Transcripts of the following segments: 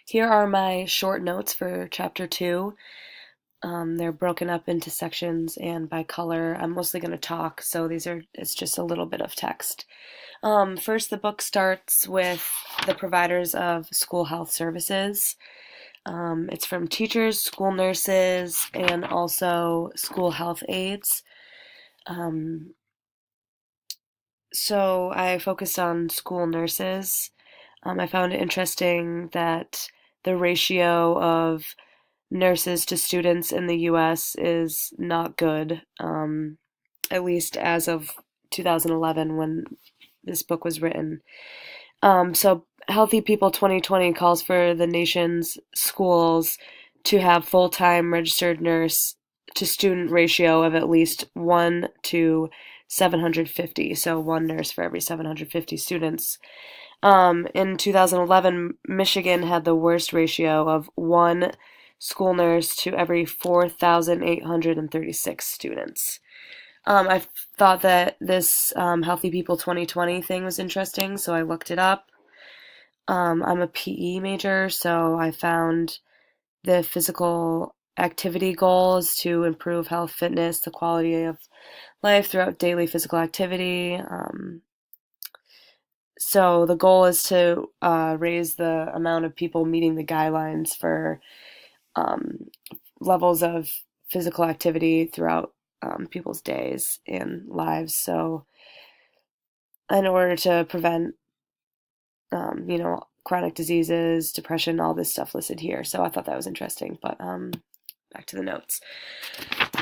Here are my short notes for chapter 2. They're broken up into sections and by color. I'm mostly going to talk, so it's just a little bit of text. First, the book starts with the providers of school health services. It's from teachers, school nurses, and also school health aides. Um, so I focused on school nurses. I found it interesting that the ratio of nurses to students in the US is not good, at least as of 2011 when this book was written. So Healthy People 2020 calls for the nation's schools to have full-time registered nurse to student ratio of at least 1 to 750, so one nurse for every 750 students. In 2011, Michigan had the worst ratio of one school nurse to every 4,836 students. I thought that this Healthy People 2020 thing was interesting, so I looked it up. I'm a PE major, so I found the physical activity goals to improve health, fitness, the quality of life throughout daily physical activity. So the goal is to raise the amount of people meeting the guidelines for um, levels of physical activity throughout people's days and lives. So in order to prevent, chronic diseases, depression, all this stuff listed here. So I thought that was interesting. But back to the notes.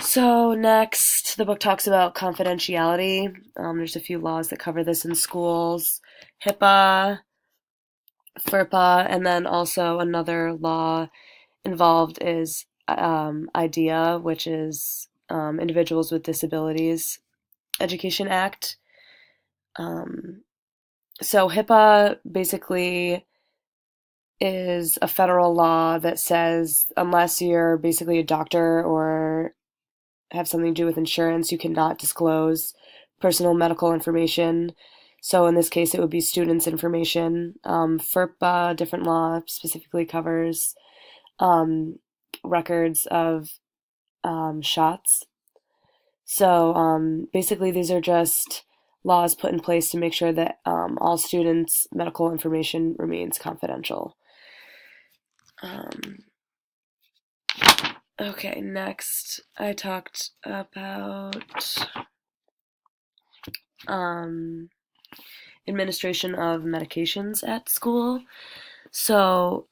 So next, the book talks about confidentiality. There's a few laws that cover this in schools. HIPAA, FERPA, and then also another law involved is IDEA, which is Individuals with Disabilities Education Act. Um, so HIPAA basically is a federal law that says unless you're basically a doctor or have something to do with insurance, you cannot disclose personal medical information. So in this case, it would be students' information. FERPA, different law, specifically covers um, records of shots. So basically, these are just laws put in place to make sure that all students' medical information remains confidential. Um, okay, next I talked about um, administration of medications at school. So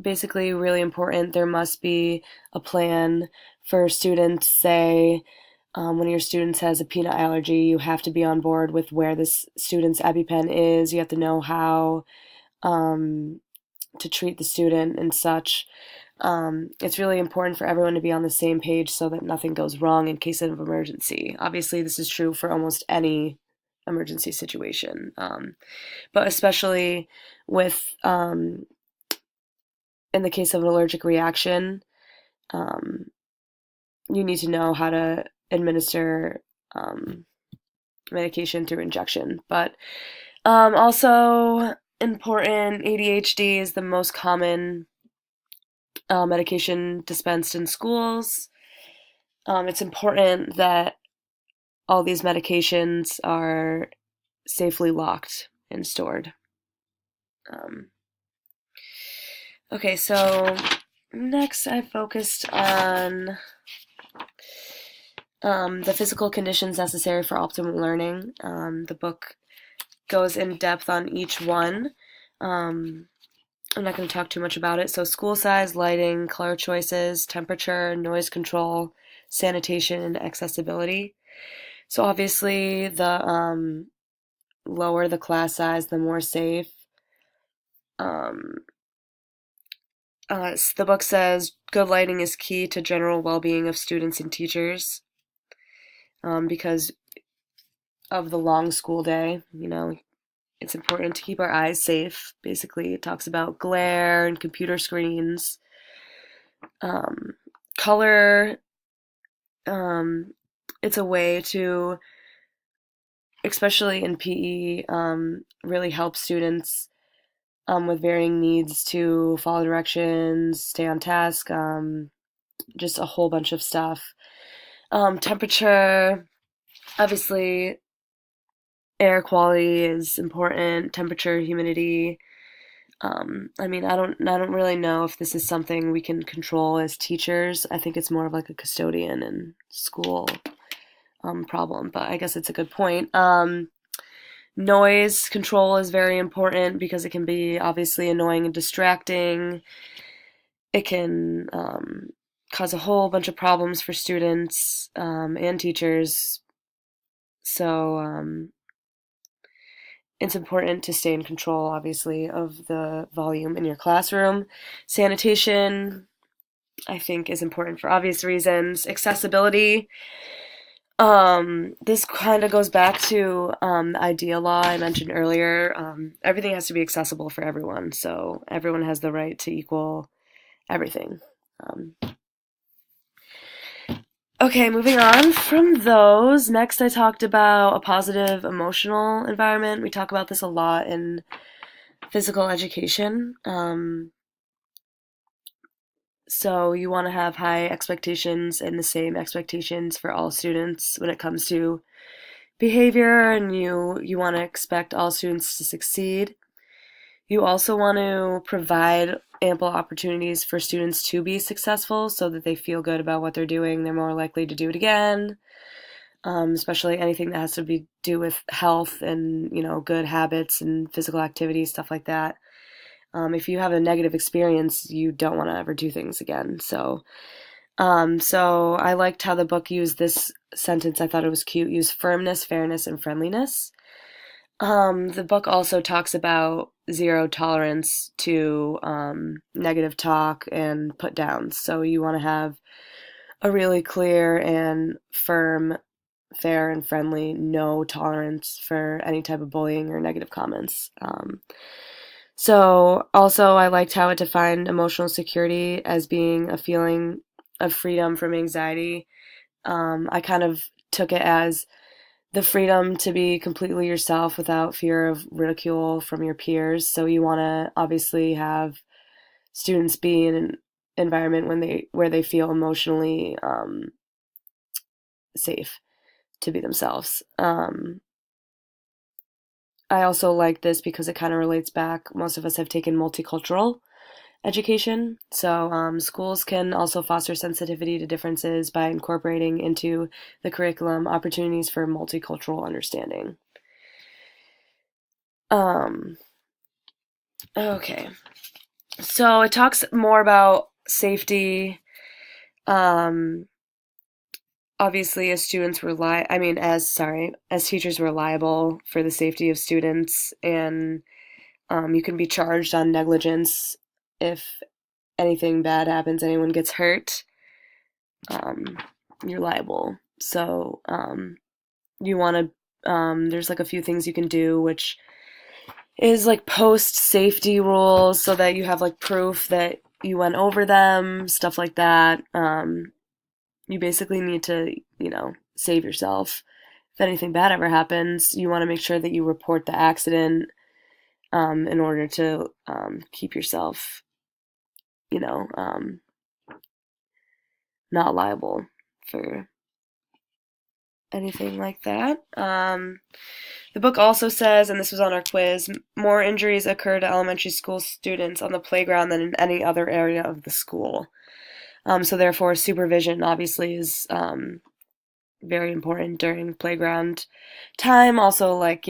basically, really important, there must be a plan for students, say, one of your students has a peanut allergy, you have to be on board with where this student's EpiPen is. You have to know how um, to treat the student and such. It's really important for everyone to be on the same page so that nothing goes wrong in case of emergency. Obviously, this is true for almost any emergency situation, but especially with in the case of an allergic reaction, um, you need to know how to administer um, medication through injection. But also important, ADHD is the most common medication dispensed in schools. It's important that all these medications are safely locked and stored. Um, okay, so next I focused on the physical conditions necessary for optimal learning. The book goes in depth on each one. I'm not going to talk too much about it. So, school size, lighting, color choices, temperature, noise control, sanitation, and accessibility. So, obviously, the lower the class size, the more safe. Um, the book says good lighting is key to general well being of students and teachers because of the long school day. It's important to keep our eyes safe. Basically, it talks about glare and computer screens. Um, Color, um, it's a way to, especially in PE, really help students with varying needs to follow directions, stay on task, just a whole bunch of stuff. Temperature, obviously, air quality is important, temperature, humidity. I don't really know if this is something we can control as teachers. I think it's more of like a custodian and school problem, but I guess it's a good point. Noise control is very important because it can be obviously annoying and distracting. It can cause a whole bunch of problems for students and teachers. So it's important to stay in control, obviously, of the volume in your classroom. Sanitation, I think, is important for obvious reasons. Accessibility. This kind of goes back to the IDEA law I mentioned earlier. Everything has to be accessible for everyone, so everyone has the right to equal everything. Um, okay, moving on from those. Next, I talked about a positive emotional environment. We talk about this a lot in physical education. So you want to have high expectations and the same expectations for all students when it comes to behavior, and you want to expect all students to succeed. You also want to provide ample opportunities for students to be successful so that they feel good about what they're doing. They're more likely to do it again, especially anything that has to be do with health and good habits and physical activity, stuff like that. If you have a negative experience, you don't want to ever do things again. So I liked how the book used this sentence. I thought it was cute. Use firmness, fairness, and friendliness. The book also talks about zero tolerance to negative talk and put downs. So you want to have a really clear and firm, fair, and friendly, no tolerance for any type of bullying or negative comments. So also, I liked how it defined emotional security as being a feeling of freedom from anxiety. I kind of took it as the freedom to be completely yourself without fear of ridicule from your peers. So you want to obviously have students be in an environment where they feel emotionally safe to be themselves. I also like this because it kind of relates back. Most of us have taken multicultural education. So schools can also foster sensitivity to differences by incorporating into the curriculum opportunities for multicultural understanding. Um, okay, so it talks more about safety. Um, Obviously, as students were as teachers were liable for the safety of students, and you can be charged on negligence if anything bad happens, anyone gets hurt. Um, you're liable. So you want to. There's like a few things you can do, which is like post safety rules, so that you have like proof that you went over them, stuff like that. You basically need to, save yourself. If anything bad ever happens, you want to make sure that you report the accident in order to keep yourself, you know, um, not liable for anything like that. The book also says, and this was on our quiz, more injuries occur to elementary school students on the playground than in any other area of the school. So therefore, supervision obviously is very important during playground time. Also, like,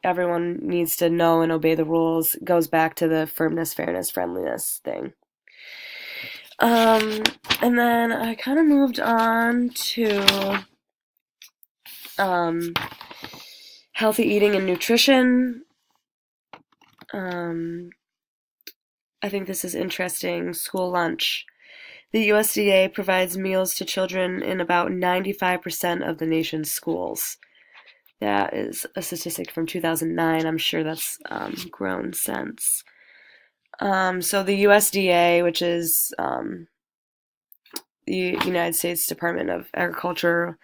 everyone needs to know and obey the rules. Goes back to the firmness, fairness, friendliness thing. Um, and then I kind of moved on to um, healthy eating and nutrition. Um, I think this is interesting. School lunch. The USDA provides meals to children in about 95% of the nation's schools. That is a statistic from 2009. I'm sure that's grown since. So the USDA, which is the United States Department of Agriculture,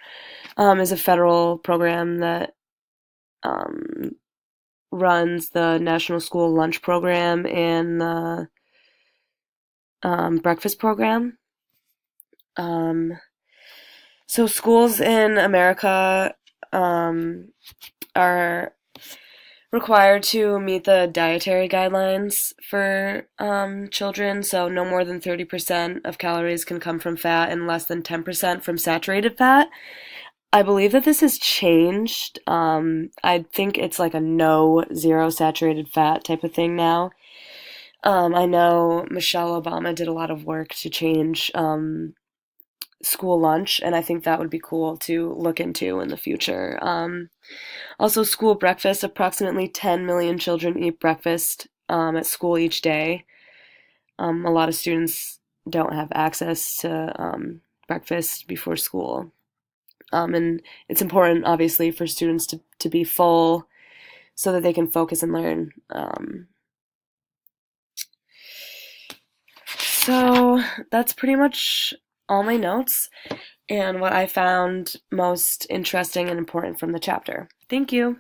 is a federal program that runs the National School Lunch Program and the breakfast program. Um, so schools in America are required to meet the dietary guidelines for children. So no more than 30% of calories can come from fat and less than 10% from saturated fat. I believe that this has changed. I think it's like a no zero saturated fat type of thing now. I know Michelle Obama did a lot of work to change school lunch, and I think that would be cool to look into in the future. Also, school breakfast. Approximately 10 million children eat breakfast at school each day. A lot of students don't have access to breakfast before school. And it's important, obviously, for students to be full so that they can focus and learn. So that's pretty much all my notes and what I found most interesting and important from the chapter. Thank you.